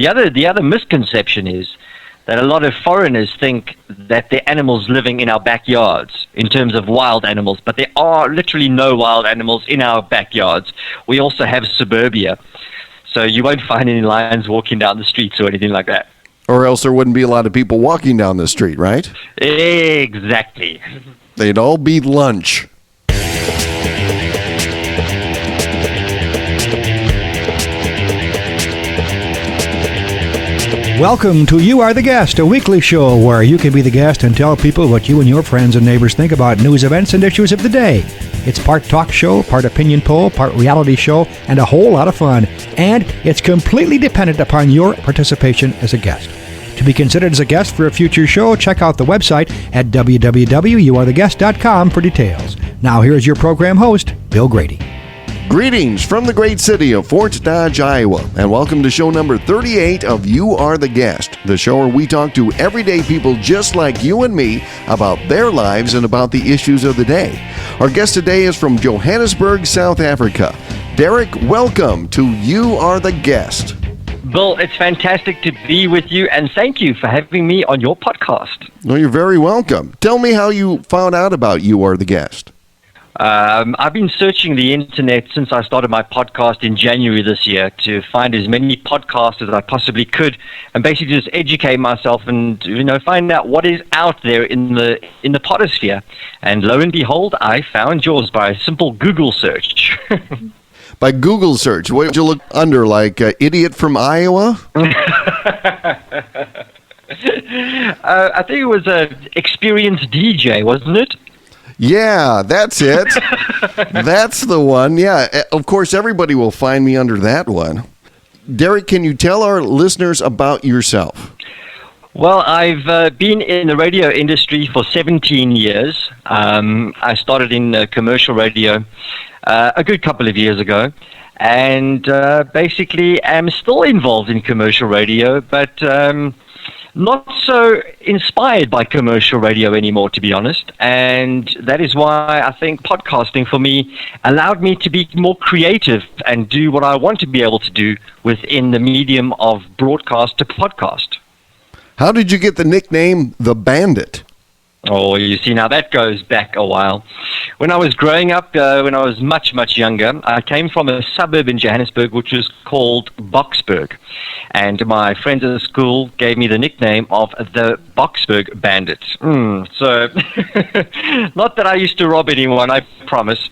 The other misconception is that a lot of foreigners think that there are animals living in our backyards in terms of wild animals, but there are literally no wild animals in our backyards. We also have suburbia, so you won't find any lions walking down the streets or anything like that. Or else there wouldn't be a lot of people walking down the street, right? Exactly. They'd all be lunch. Welcome to You Are the Guest, a weekly show where you can be the guest and tell people what you and your friends and neighbors think about news, events, and issues of the day. It's part talk show, part opinion poll, part reality show, and a whole lot of fun. And it's completely dependent upon your participation as a guest. To be considered as a guest for a future show, check out the website at www.youaretheguest.com for details. Now here's your program host, Bill Grady. Greetings from the great city of Fort Dodge, Iowa, and welcome to show number 38 of You Are the Guest, the show where we talk to everyday people just like you and me about their lives and about the issues of the day. Our guest today is from Johannesburg, South Africa. Derek, welcome to You Are the Guest. Bill, it's fantastic to be with you, and thank you for having me on your podcast. Well, you're very welcome. Tell me how you found out about You Are the Guest. I've been searching the internet since I started my podcast in January this year to find as many podcasts as I possibly could, and basically just educate myself and find out what is out there in the podosphere. And lo and behold, I found yours by a simple Google search. By Google search, what did you look under, like idiot from Iowa? I think it was an experienced DJ, wasn't it? Yeah, that's it. That's the one. Yeah, of course, everybody will find me under that one. Derek, can you tell our listeners about yourself? Well, I've been in the radio industry for 17 years. I started in commercial radio a good couple of years ago, and basically am still involved in commercial radio, but not so inspired by commercial radio anymore, to be honest. And that is why I think podcasting for me allowed me to be more creative and do what I want to be able to do within the medium of broadcast to podcast. How did you get the nickname The Bandit? Oh, you see, now that goes back a while. When I was growing up, when I was much, much younger, I came from a suburb in Johannesburg which was called Boksburg. And my friends at school gave me the nickname of the Boksburg Bandit. So, not that I used to rob anyone, I promise.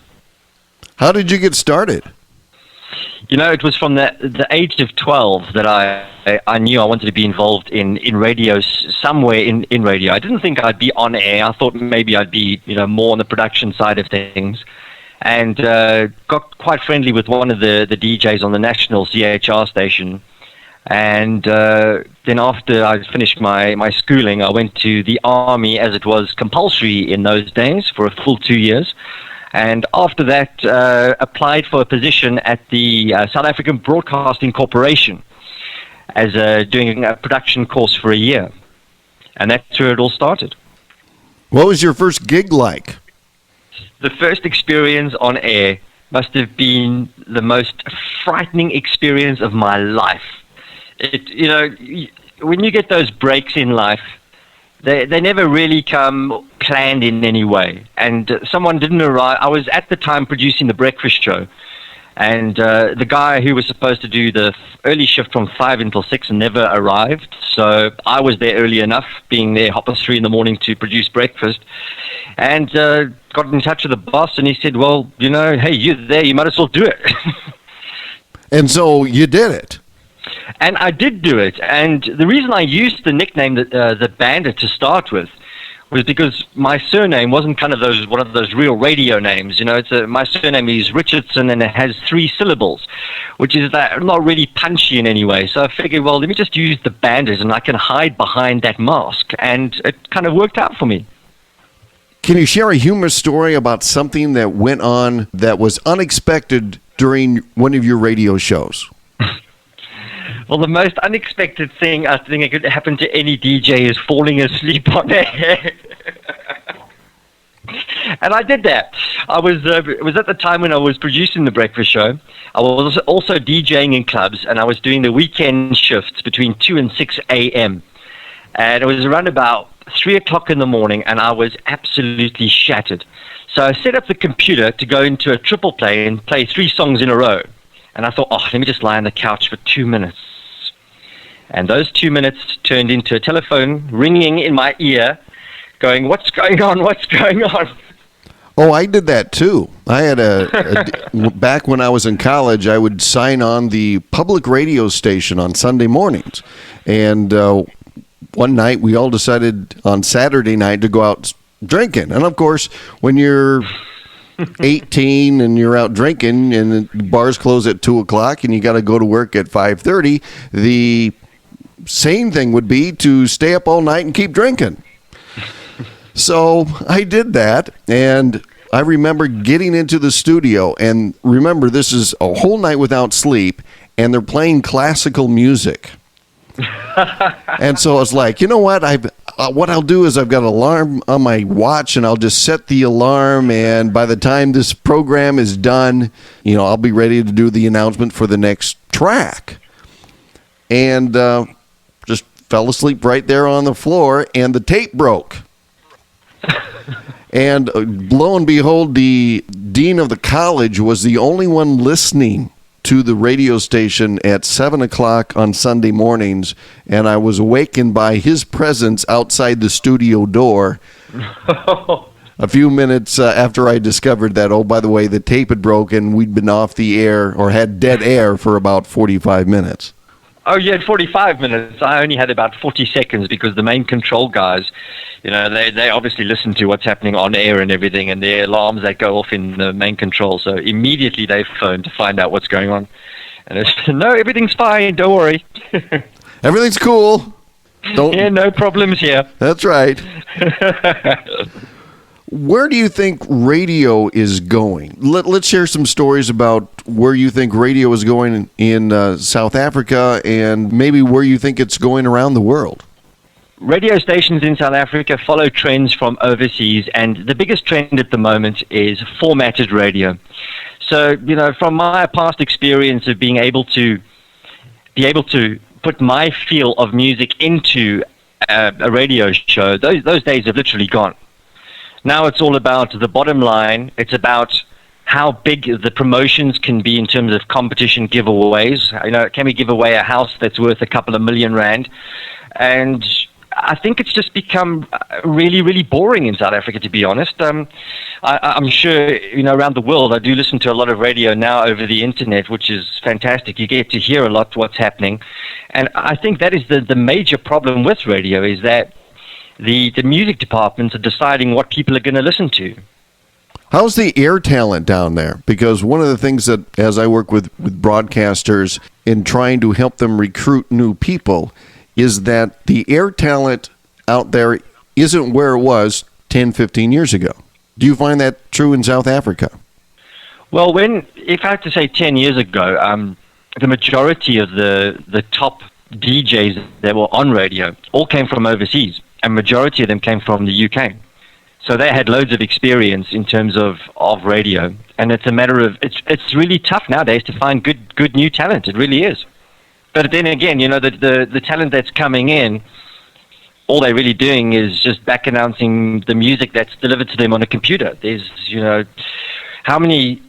How did you get started? It was from the age of 12 that I knew I wanted to be involved in radio, somewhere in radio. I didn't think I'd be on air. I thought maybe I'd be more on the production side of things. And got quite friendly with one of the DJs on the national CHR station. And then after I finished my schooling, I went to the army, as it was compulsory in those days, for a full 2 years. And after that, applied for a position at the South African Broadcasting Corporation as doing a production course for a year. And that's where it all started. What was your first gig like? The first experience on air must have been the most frightening experience of my life. When you get those breaks in life, they never really come planned in any way. And someone didn't arrive. I was at the time producing the breakfast show. And the guy who was supposed to do the early shift from 5 until 6 never arrived. So I was there early enough, being there 3:30 in the morning to produce breakfast. And got in touch with the boss, and he said, well, hey, you're there, you might as well do it. And so you did it. And I did do it. And the reason I used the nickname the Bandit to start with was because my surname wasn't one of those real radio names. My surname is Richardson, and it has 3 syllables, which is not really punchy in any way. So I figured, well, let me just use the Bandit, and I can hide behind that mask. And it kind of worked out for me. Can you share a humorous story about something that went on that was unexpected during one of your radio shows? Well, the most unexpected thing I think it could happen to any DJ is falling asleep on air. And I did that. It was at the time when I was producing the breakfast show. I was also DJing in clubs, and I was doing the weekend shifts between 2 and 6 a.m. And it was around about 3 o'clock in the morning, and I was absolutely shattered. So I set up the computer to go into a triple play and play 3 songs in a row. And I thought, let me just lie on the couch for 2 minutes. And those 2 minutes turned into a telephone ringing in my ear, going, "What's going on? What's going on?" Oh, I did that too. I had back when I was in college, I would sign on the public radio station on Sunday mornings. And one night we all decided on Saturday night to go out drinking. And of course, when you're 18 and you're out drinking and the bars close at 2 o'clock and you got to go to work at 5:30, the sane thing would be to stay up all night and keep drinking. So I did that, and I remember getting into the studio, and remember, this is a whole night without sleep, and they're playing classical music. And so I was like, you know what? What I'll do is I've got an alarm on my watch, and I'll just set the alarm, and by the time this program is done, I'll be ready to do the announcement for the next track. And just fell asleep right there on the floor, and the tape broke. And lo and behold, the dean of the college was the only one listening to the radio station at 7 o'clock on Sunday mornings, and I was awakened by his presence outside the studio door a few minutes after I discovered that, by the way, the tape had broken. We'd been off the air, or had dead air, for about 45 minutes. Oh, you had 45 minutes. I only had about 40 seconds because the main control guys, they obviously listen to what's happening on air and everything, and their alarms that go off in the main control. So immediately they phone to find out what's going on. And it's, no, everything's fine. Don't worry. Everything's cool. Yeah, no problems here. That's right. Where do you think radio is going? Let's share some stories about where you think radio is going in South Africa, and maybe where you think it's going around the world. Radio stations in South Africa follow trends from overseas, and the biggest trend at the moment is formatted radio. So, from my past experience of being able to put my feel of music into a radio show, those days have literally gone. Now it's all about the bottom line. It's about how big the promotions can be in terms of competition giveaways. Can we give away a house that's worth a couple of million rand? And I think it's just become really, really boring in South Africa, to be honest. I'm sure, around the world, I do listen to a lot of radio now over the internet, which is fantastic. You get to hear a lot what's happening. And I think that is the major problem with radio, is that the music departments are deciding what people are going to listen to. How's the air talent down there? Because one of the things that, as I work with broadcasters in trying to help them recruit new people, is that the air talent out there isn't where it was 10, 15 years ago. Do you find that true in South Africa? Well, if I had to say 10 years ago, the majority of the top DJs that were on radio all came from overseas, and majority of them came from the UK. So they had loads of experience in terms of radio, and it's a matter of it's really tough nowadays to find good new talent. It really is. But then again, the talent that's coming in, all they're really doing is just back announcing the music that's delivered to them on a computer. There's how many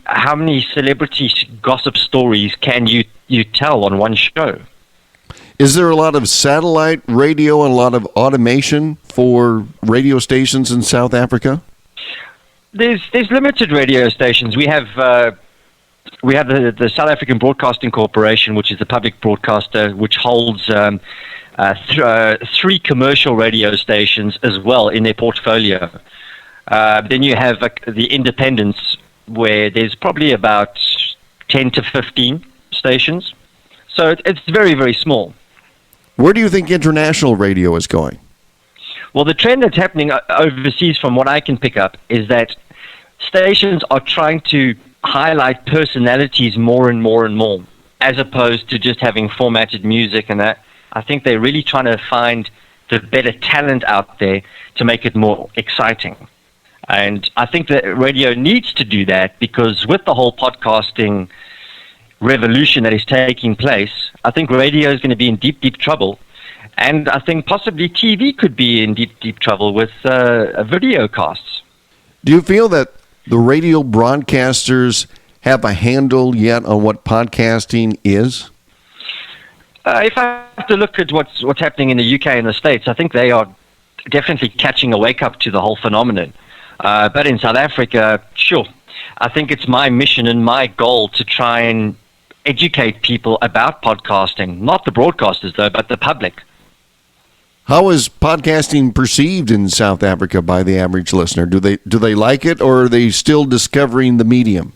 celebrity gossip stories can you tell on one show? Is there a lot of satellite radio and a lot of automation for radio stations in South Africa? There's limited radio stations. We have the South African Broadcasting Corporation, which is the public broadcaster, which holds 3 commercial radio stations as well in their portfolio. Then you have the independents, where there's probably about 10 to 15 stations. So it's very, very small. Where do you think international radio is going? Well, the trend that's happening overseas, from what I can pick up, is that stations are trying to highlight personalities more and more and more, as opposed to just having formatted music and that. I think they're really trying to find the better talent out there to make it more exciting. And I think that radio needs to do that, because with the whole podcasting revolution that is taking place, I think radio is going to be in deep, deep trouble. And I think possibly TV could be in deep, deep trouble with video casts. Do you feel that the radio broadcasters have a handle yet on what podcasting is? If I have to look at what's happening in the UK and the States, I think they are definitely catching a wake-up to the whole phenomenon. But in South Africa, sure. I think it's my mission and my goal to try and educate people about podcasting. Not the broadcasters, though, but the public. How is podcasting perceived in South Africa by the average listener? Do they like it, or are they still discovering the medium?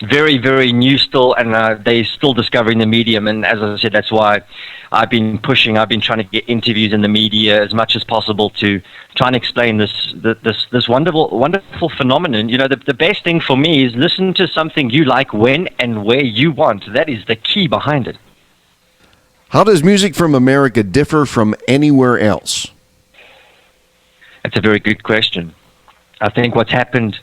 Very, very new still, and they're still discovering the medium. And as I said, that's why I've been pushing. I've been trying to get interviews in the media as much as possible to try and explain this wonderful phenomenon. You know, the best thing for me is listen to something you like when and where you want. That is the key behind it. How does music from America differ from anywhere else? That's a very good question. I think what's happened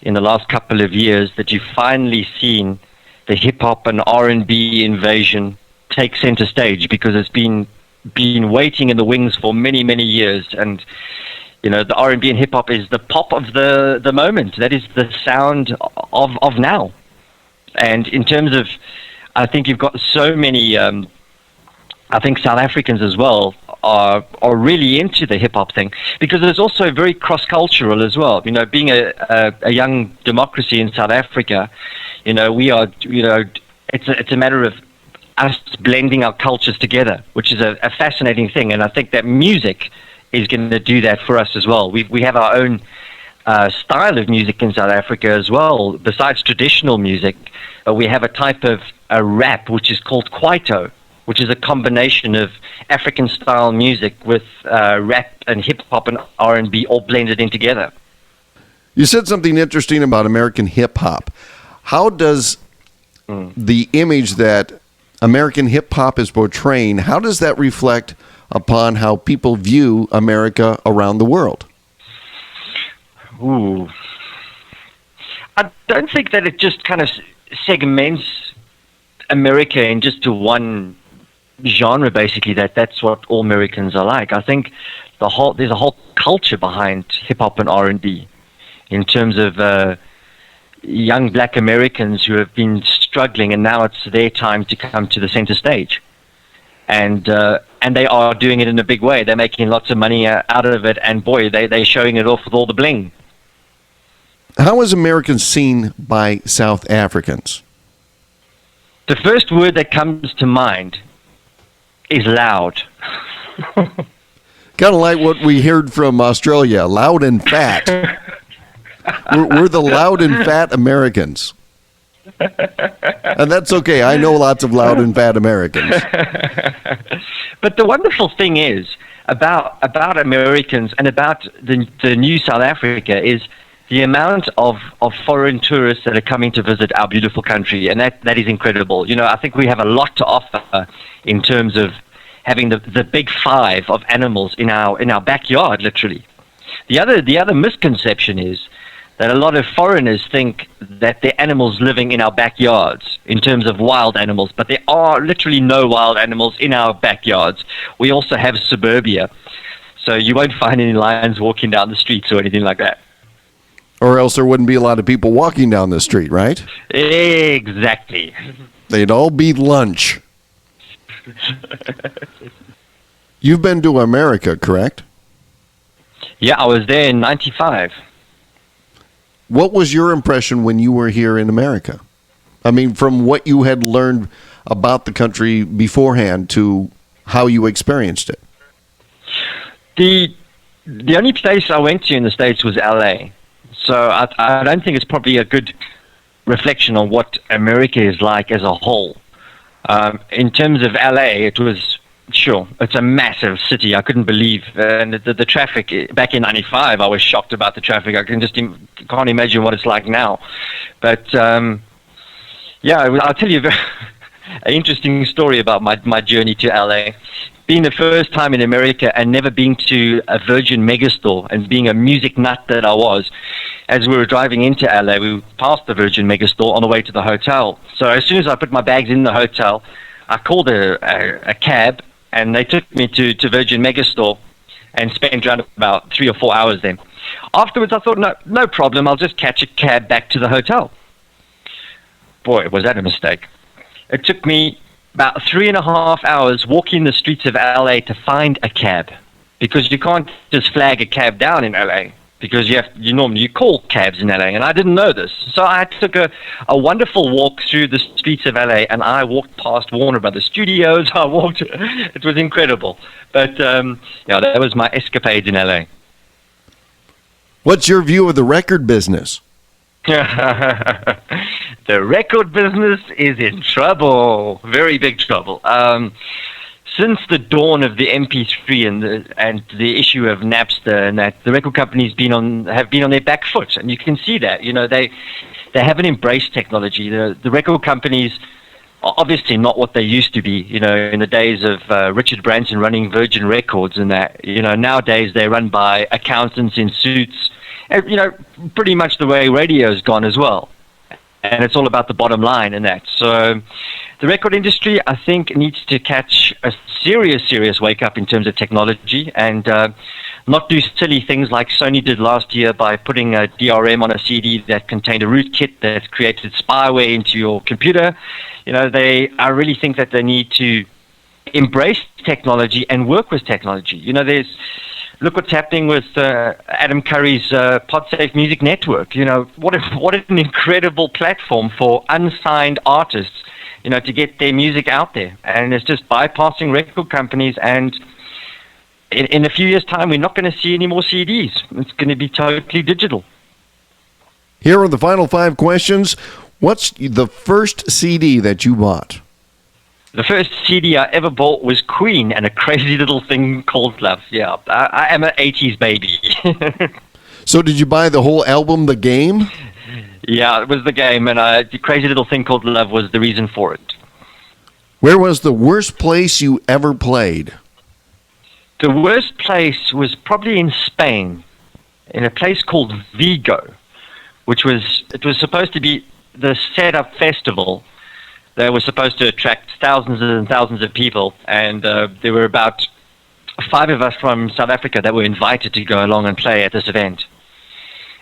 in the last couple of years that you've finally seen the hip-hop and R&B invasion take center stage, because it's been waiting in the wings for many, many years. And, you know, the R&B and hip-hop is the pop of the moment. That is the sound of now. And in terms of, I think you've got so many, I think South Africans as well are really into the hip-hop thing, because it's also very cross-cultural as well. You know, being a young democracy in South Africa, you know, we are, you know, it's a matter of us blending our cultures together, which is a fascinating thing. And I think that music is going to do that for us as well. We have our own style of music in South Africa as well. Besides traditional music, we have a type of a rap which is called Kwaito, which is a combination of African-style music with rap and hip-hop and R&B all blended in together. You said something interesting about American hip-hop. How does the image that American hip-hop is portraying, how does that reflect upon how people view America around the world? Ooh. I don't think that it just kind of segments America in just to one genre, basically, that's what all Americans are like. I think there's a whole culture behind hip-hop and R&B in terms of young black Americans who have been struggling, and now it's their time to come to the center stage. And they are doing it in a big way. They're making lots of money out of it, and boy, they're showing it off with all the bling. How is American seen by South Africans? The first word that comes to mind is loud. Kind of like what we heard from Australia, loud and fat. We're the loud and fat Americans. And that's okay. I know lots of loud and fat Americans. But the wonderful thing is about Americans and about the new South Africa is the amount of foreign tourists that are coming to visit our beautiful country, and that is incredible. You know, I think we have a lot to offer in terms of having the big five of animals in our backyard, literally. The other misconception is that a lot of foreigners think that there are animals living in our backyards in terms of wild animals, but there are literally no wild animals in our backyards. We also have suburbia, so you won't find any lions walking down the streets or anything like that. Or else there wouldn't be a lot of people walking down the street, right? Exactly. They'd all be lunch. You've been to America, correct? Yeah, I was there in 95. What was your impression when you were here in America? I mean, from what you had learned about the country beforehand to how you experienced it. The only place I went to in the States was LA. So I don't think it's probably a good reflection on what America is like as a whole. In terms of LA, it was, sure, it's a massive city. I couldn't believe, and the traffic, back in 95, I was shocked about the traffic. I can't imagine what it's like now. But, yeah, I'll tell you an interesting story about my journey to LA. being the first time in America and never being to a Virgin Megastore, and being a music nut that I was, as we were driving into LA, we passed the Virgin Megastore on the way to the hotel. So as soon as I put my bags in the hotel, I called a cab, and they took me to Virgin Megastore and spent around about 3 or 4 hours there. Afterwards, I thought, no problem, I'll just catch a cab back to the hotel. Boy, was that a mistake. It took me about 3.5 hours walking the streets of LA to find a cab, because you can't just flag a cab down in LA, because you normally call cabs in LA, and I didn't know this. So I took a wonderful walk through the streets of LA, and I walked past Warner Brothers Studios. It was incredible. But that was my escapade in LA. What's your view of the record business? The record business is in trouble, very big trouble. Since the dawn of the MP3 and the issue of Napster, and that, the record companies have been on their back foot, and you can see that. They haven't embraced technology. The record companies are obviously not what they used to be. In the days of Richard Branson running Virgin Records, and that. Nowadays they're run by accountants in suits. Pretty much the way radio's gone as well. And it's all about the bottom line and that. So the record industry, I think, needs to catch a serious wake up in terms of technology, and not do silly things like Sony did last year by putting a DRM on a CD that contained a rootkit that created spyware into your computer. I really think that they need to embrace technology and work with technology. Look what's happening with Adam Curry's PodSafe Music Network. What an incredible platform for unsigned artists, to get their music out there. And it's just bypassing record companies. And in a few years' time, we're not going to see any more CDs. It's going to be totally digital. Here are the final 5 questions. What's the first CD that you bought? The first CD I ever bought was Queen and A Crazy Little Thing Called Love. Yeah, I am an 80s baby. So did you buy the whole album, The Game? Yeah, it was The Game, and The Crazy Little Thing Called Love was the reason for it. Where was the worst place you ever played? The worst place was probably in Spain, in a place called Vigo, it was supposed to be the Setup Festival. They were supposed to attract thousands and thousands of people, and there were about 5 of us from South Africa that were invited to go along and play at this event.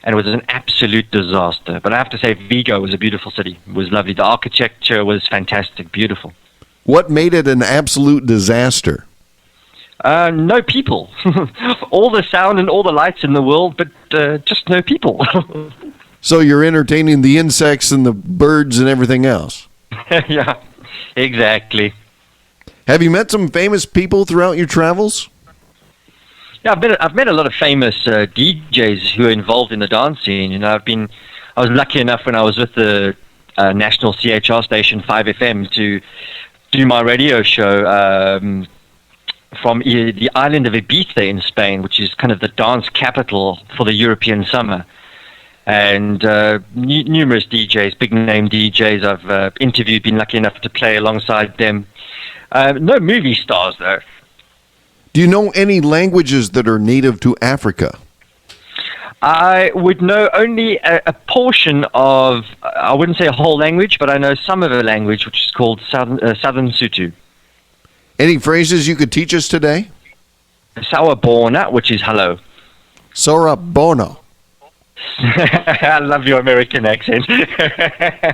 And it was an absolute disaster. But I have to say, Vigo was a beautiful city. It was lovely. The architecture was fantastic, beautiful. What made it an absolute disaster? No people. All the sound and all the lights in the world, but just no people. So you're entertaining the insects and the birds and everything else? Yeah, exactly. Have you met some famous people throughout your travels? Yeah, I've met a lot of famous DJs who are involved in the dance scene. I was lucky enough when I was with the national CHR station 5FM to do my radio show from the island of Ibiza in Spain, which is kind of the dance capital for the European summer. And numerous DJs, big name DJs I've interviewed, been lucky enough to play alongside them. No movie stars, though. Do you know any languages that are native to Africa? I would know only a portion of, I wouldn't say a whole language, but I know some of a language which is called Southern Sotho. Any phrases you could teach us today? Sawubona, which is hello. Sawubona. I love your American accent.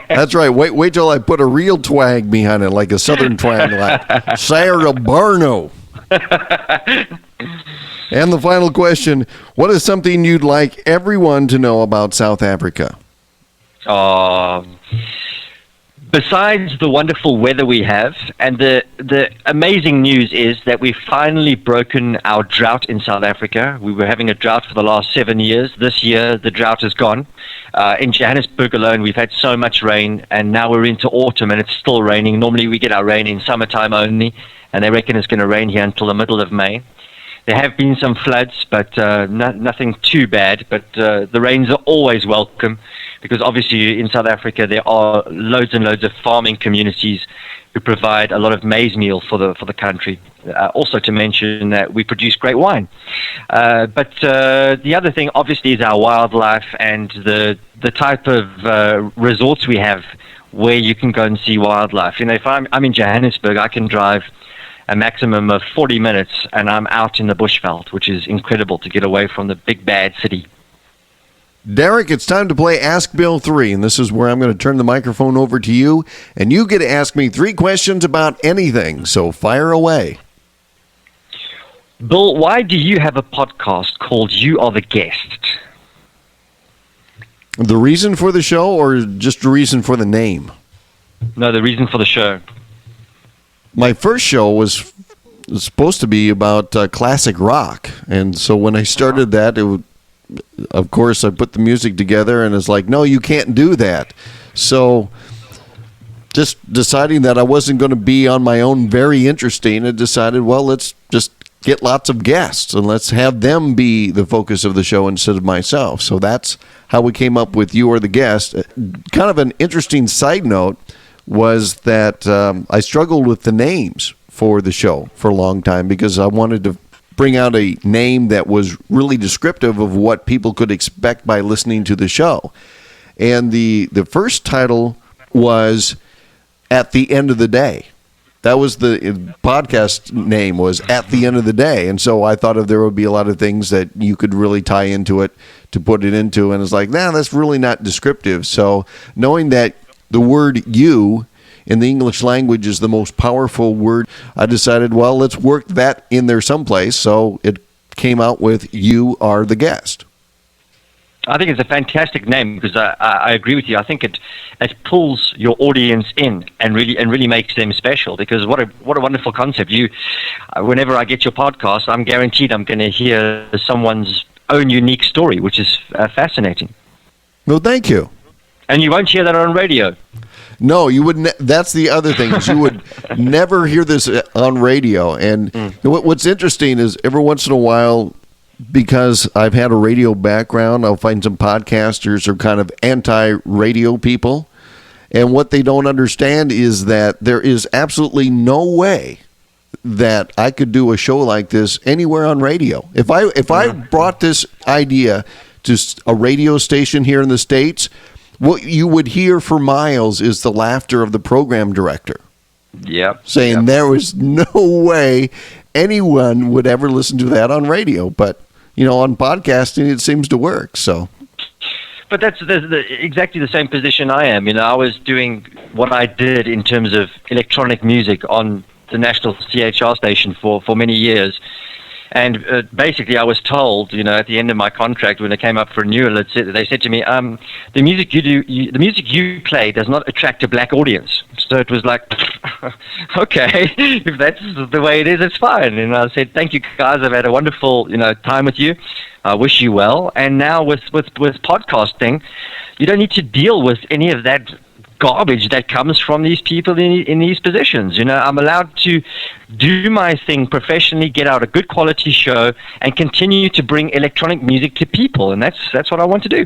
That's right. Wait till I put a real twang behind it, like a southern twang, like Sarabarno. And the final question, what is something you'd like everyone to know about South Africa? Besides the wonderful weather we have, and the amazing news is that we've finally broken our drought in South Africa. We were having a drought for the last 7 years. This year, the drought is gone. In Johannesburg alone, we've had so much rain, and now we're into autumn, and it's still raining. Normally, we get our rain in summertime only, and they reckon it's going to rain here until the middle of May. There have been some floods, but nothing too bad. But the rains are always welcome, because obviously in South Africa there are loads and loads of farming communities who provide a lot of maize meal for the country. Also to mention that we produce great wine. But the other thing, obviously, is our wildlife and the type of resorts we have where you can go and see wildlife. If I'm in Johannesburg, I can drive a maximum of 40 minutes, and I'm out in the bushveld, which is incredible to get away from the big bad city. Derek, it's time to play Ask Bill 3, and this is where I'm going to turn the microphone over to you, and you get to ask me 3 questions about anything, so fire away. Bill, why do you have a podcast called You Are the Guest? The reason for the show, or just the reason for the name? No, the reason for the show. My first show was supposed to be about classic rock, and so when I started that, of course, I put the music together, and it's like, no, you can't do that. So just deciding that I wasn't going to be on my own very interesting, I decided, well, let's just get lots of guests, and let's have them be the focus of the show instead of myself. So that's how we came up with You Are the Guest. Kind of an interesting side note was that I struggled with the names for the show for a long time because I wanted to bring out a name that was really descriptive of what people could expect by listening to the show. And the first title was At the End of the Day. That was the podcast name, was At the End of the Day. And so I thought there would be a lot of things that you could really tie into it to put it into. And it's like, that's really not descriptive. So knowing that the word you in the English language is the most powerful word, I decided, well, let's work that in there someplace. So it came out with You Are the Guest. I think it's a fantastic name because I agree with you. I think it pulls your audience in and really makes them special, because what a wonderful concept. Whenever I get your podcast, I'm guaranteed I'm going to hear someone's own unique story, which is fascinating. Well, thank you. And you won't hear that on radio. No, you wouldn't. That's the other thing, is you would never hear this on radio. And what's interesting is every once in a while, because I've had a radio background, I'll find some podcasters are kind of anti-radio people. And what they don't understand is that there is absolutely no way that I could do a show like this anywhere on radio. If I brought this idea to a radio station here in the States, what you would hear for miles is the laughter of the program director. Yep. Saying there was no way anyone would ever listen to that on radio. But, on podcasting, it seems to work. So. But that's exactly the same position I am. I was doing what I did in terms of electronic music on the national CHR station for many years. And basically, I was told, at the end of my contract, when it came up for renewal, they said to me, the music the music you play does not attract a black audience. So it was like, okay, if that's the way it is, it's fine. And I said, thank you, guys. I've had a wonderful, time with you. I wish you well. And now with podcasting, you don't need to deal with any of that garbage that comes from these people in these positions. I'm allowed to do my thing professionally, get out a good quality show, and continue to bring electronic music to people. And that's what I want to do.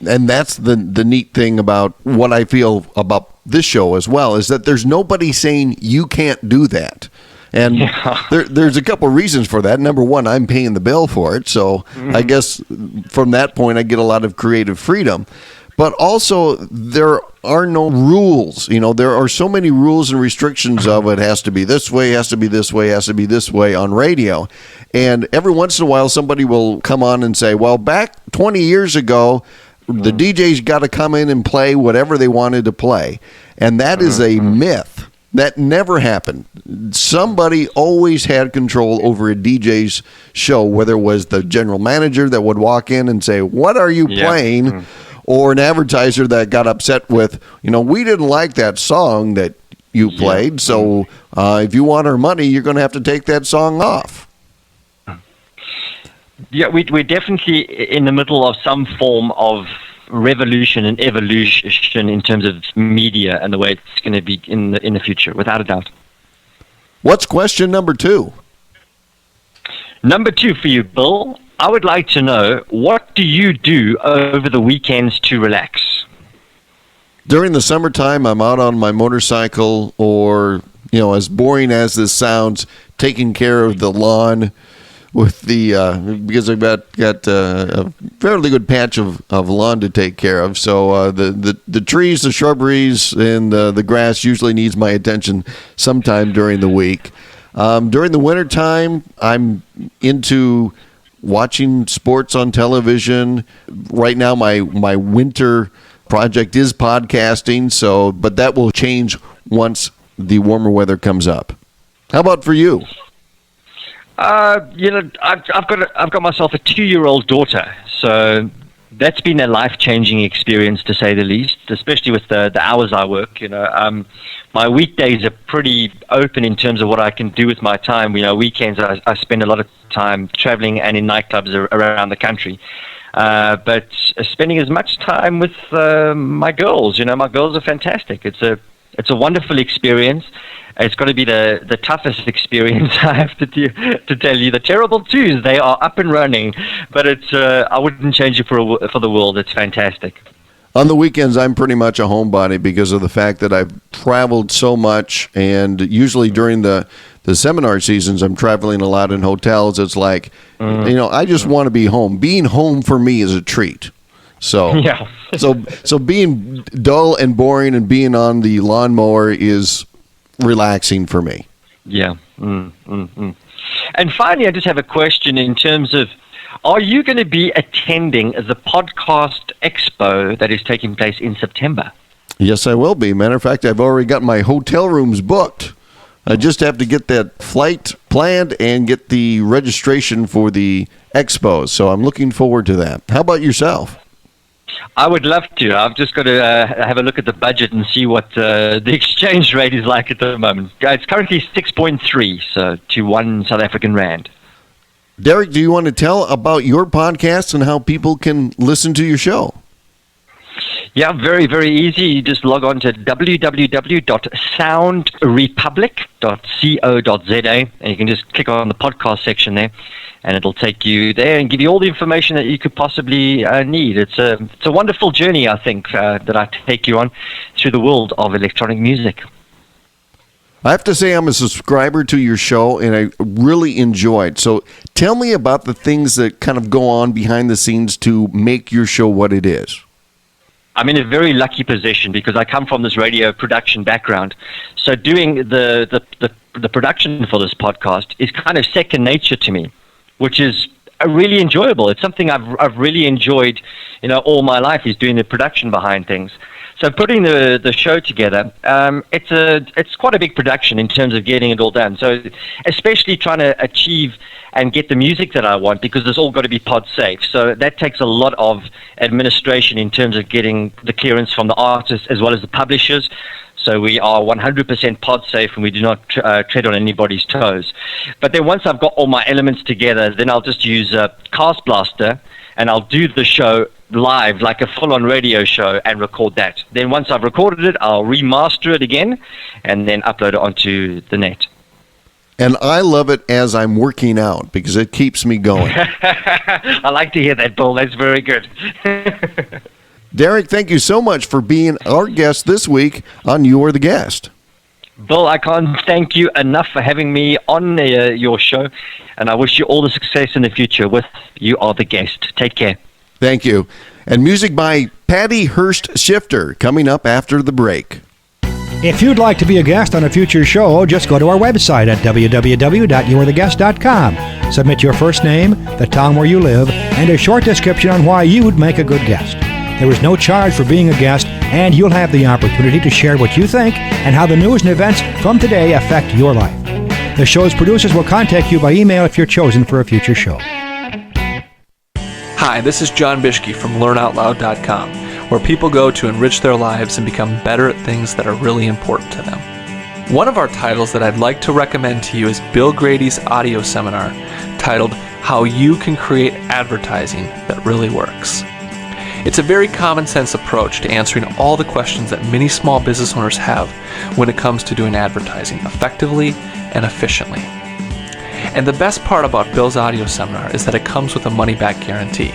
And that's the neat thing about what I feel about this show as well, is that there's nobody saying you can't do that. And there's a couple of reasons for that. Number one, I'm paying the bill for it. So I guess from that point, I get a lot of creative freedom. But also, there are no rules. There are so many rules and restrictions of it has to be this way, has to be this way, has to be this way on radio. And every once in a while, somebody will come on and say, well, back 20 years ago, the DJs got to come in and play whatever they wanted to play. And that is a myth. That never happened. Somebody always had control over a DJ's show, whether it was the general manager that would walk in and say, what are you playing? Or an advertiser that got upset with, we didn't like that song that you played, so if you want our money, you're going to have to take that song off. Yeah, we're definitely in the middle of some form of revolution and evolution in terms of media and the way it's going to be in the future, without a doubt. What's question number 2? Number 2 for you, Bill. I would like to know, what do you do over the weekends to relax? During the summertime, I'm out on my motorcycle, or, as boring as this sounds, taking care of the lawn with because I've got a fairly good patch of lawn to take care of. So the trees, the shrubberies, and the grass usually needs my attention sometime during the week. During the wintertime, I'm into watching sports on television. Right now, my winter project is podcasting. but that will change once the warmer weather comes up. How about for you? I've got myself a 2-year-old daughter, so that's been a life-changing experience, to say the least, especially with the hours I work. My weekdays are pretty open in terms of what I can do with my time. Weekends I spend a lot of time traveling and in nightclubs around the country. But spending as much time with my girls. My girls are fantastic. It's a wonderful experience. It's got to be the toughest experience, I have to tell you. The terrible twos, they are up and running, but I wouldn't change it for the world. It's fantastic. On the weekends, I'm pretty much a homebody because of the fact that I've traveled so much, and usually during the seminar seasons, I'm traveling a lot in hotels. It's like, I just want to be home. Being home for me is a treat. So, yeah. so being dull and boring and being on the lawnmower is relaxing for me. Yeah. And finally, I just have a question in terms of, are you going to be attending the Podcast Expo that is taking place in September? Yes, I will be. Matter of fact, I've already got my hotel rooms booked. I just have to get that flight planned and get the registration for the expo. So I'm looking forward to that. How about yourself? I would love to. I've just got to have a look at the budget and see what the exchange rate is like at the moment. It's currently 6.3, so to 1 South African rand. Derek, do you want to tell about your podcast and how people can listen to your show? Yeah, very, very easy. You just log on to www.soundrepublic.co.za, and you can just click on the podcast section there, and it'll take you there and give you all the information that you could possibly need. It's a wonderful journey, I think, that I take you on through the world of electronic music. I have to say I'm a subscriber to your show, and I really enjoy it. So tell me about the things that kind of go on behind the scenes to make your show what it is. I'm in a very lucky position because I come from this radio production background. So doing the production for this podcast is kind of second nature to me, which is really enjoyable. It's something I've really enjoyed, all my life, is doing the production behind things. So putting the show together, it's quite a big production in terms of getting it all done. So especially trying to achieve and get the music that I want, because it's all got to be pod safe. So that takes a lot of administration in terms of getting the clearance from the artists as well as the publishers. So we are 100% pod safe, and we do not tread on anybody's toes. But then once I've got all my elements together, then I'll just use Cast Blaster, and I'll do the show live, like a full-on radio show, and record that. Then once I've recorded it, I'll remaster it again, and then upload it onto the net. And I love it as I'm working out because it keeps me going. I like to hear that, Bill. That's very good. Derek, thank you so much for being our guest this week on You Are the Guest. Bill, I can't thank you enough for having me on your show, and I wish you all the success in the future with You Are the Guest. Take care. Thank you. And music by Patty Hurst Shifter coming up after the break. If you'd like to be a guest on a future show, just go to our website at www.youartheguest.com. Submit your first name, the town where you live, and a short description on why you would make a good guest. There is no charge for being a guest, and you'll have the opportunity to share what you think and how the news and events from today affect your life. The show's producers will contact you by email if you're chosen for a future show. Hi, this is John Bishke from LearnOutLoud.com, where people go to enrich their lives and become better at things that are really important to them. One of our titles that I'd like to recommend to you is Bill Grady's audio seminar titled How You Can Create Advertising That Really Works. It's a very common sense approach to answering all the questions that many small business owners have when it comes to doing advertising effectively and efficiently. And the best part about Bill's audio seminar is that it comes with a money-back guarantee.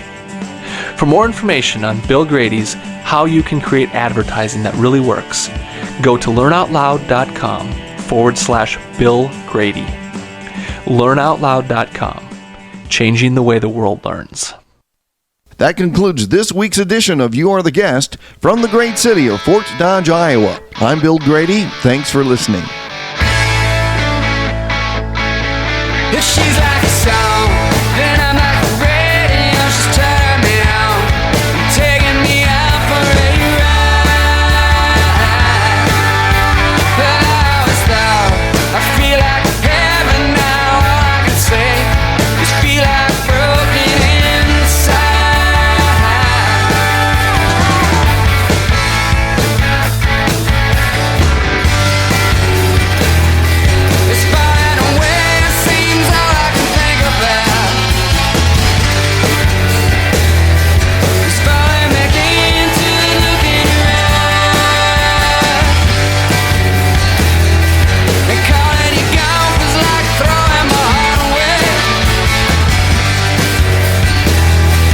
For more information on Bill Grady's How You Can Create Advertising That Really Works, go to learnoutloud.com/Bill Grady. Learnoutloud.com, changing the way the world learns. That concludes this week's edition of You Are the Guest from the great city of Fort Dodge, Iowa. I'm Bill Grady. Thanks for listening. If she's like a song, then I'm like a radio. She's turning me on, taking me out for a ride. But I always thought I feel like heaven now. All I can say is feel like broken inside. It's fine away, it seems all I can think about. It's falling back into the look in your eye. And calling you gone was like throwing my heart away.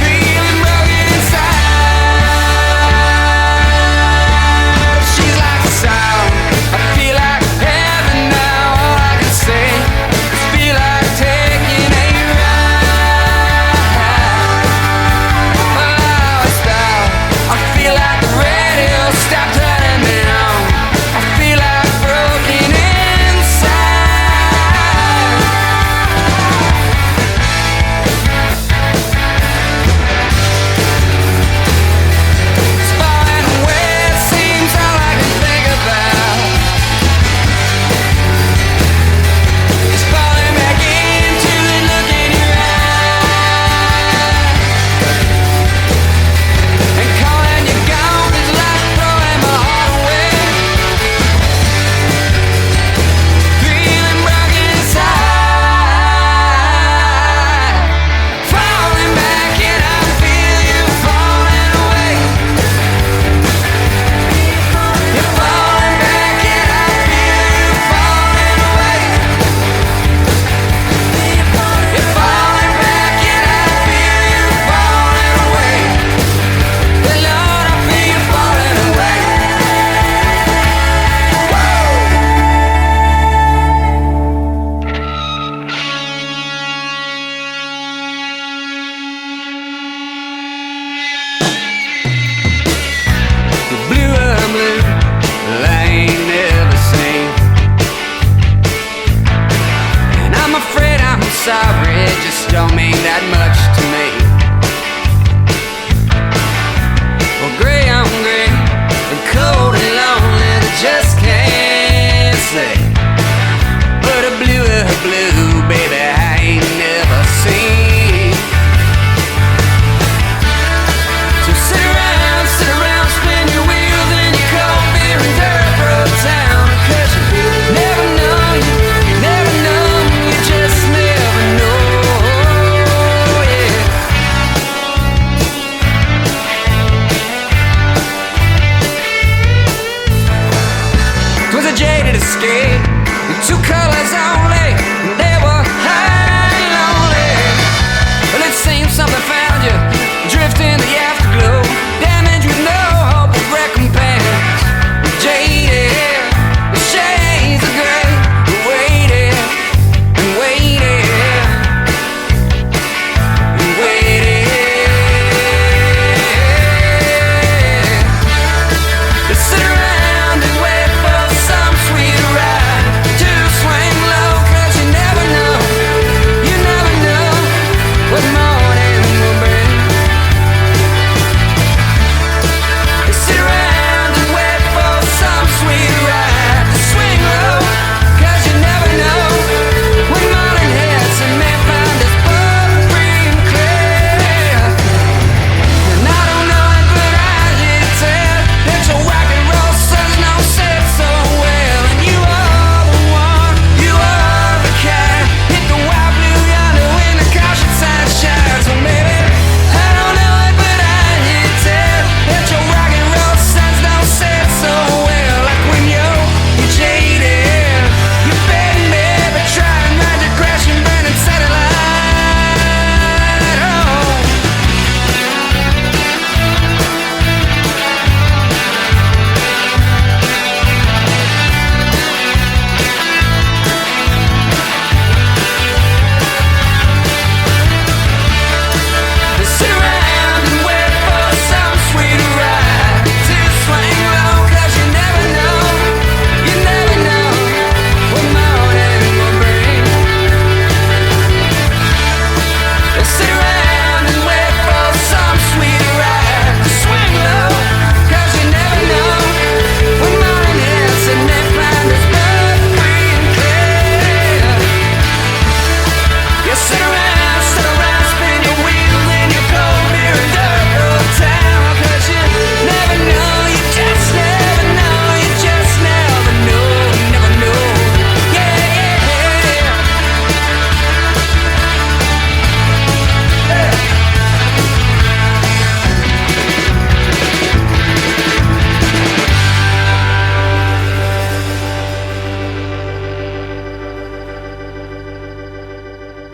Feeling broken inside. She's like a sound, I feel like heaven now. All I can say is feel like taking a ride. Well, I always thought I feel like the radio stopped turning me on. I feel like broken inside. It's falling away, it seems all I can think about. It's falling back into the look in your eye. And calling you gone is like throwing my heart away. Feeling broken inside. Falling back and I feel you falling away. You're falling back and I feel you falling away. You're falling back and I feel you falling away. The Lord, I feel you falling away. The blue are blue, I ain't never seen. And I'm afraid I'm sorry, it just don't mean that much to me. Well, gray on gray, and cold and lonely, I just can't say. But a blue, baby, I ain't never seen. So sit around, spin your wheels in your cold beer and dirt road town. 'Cause you never know, you just never know.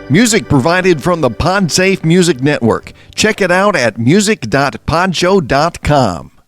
Music provided from the PodSafe Music Network. Check it out at music.podshow.com.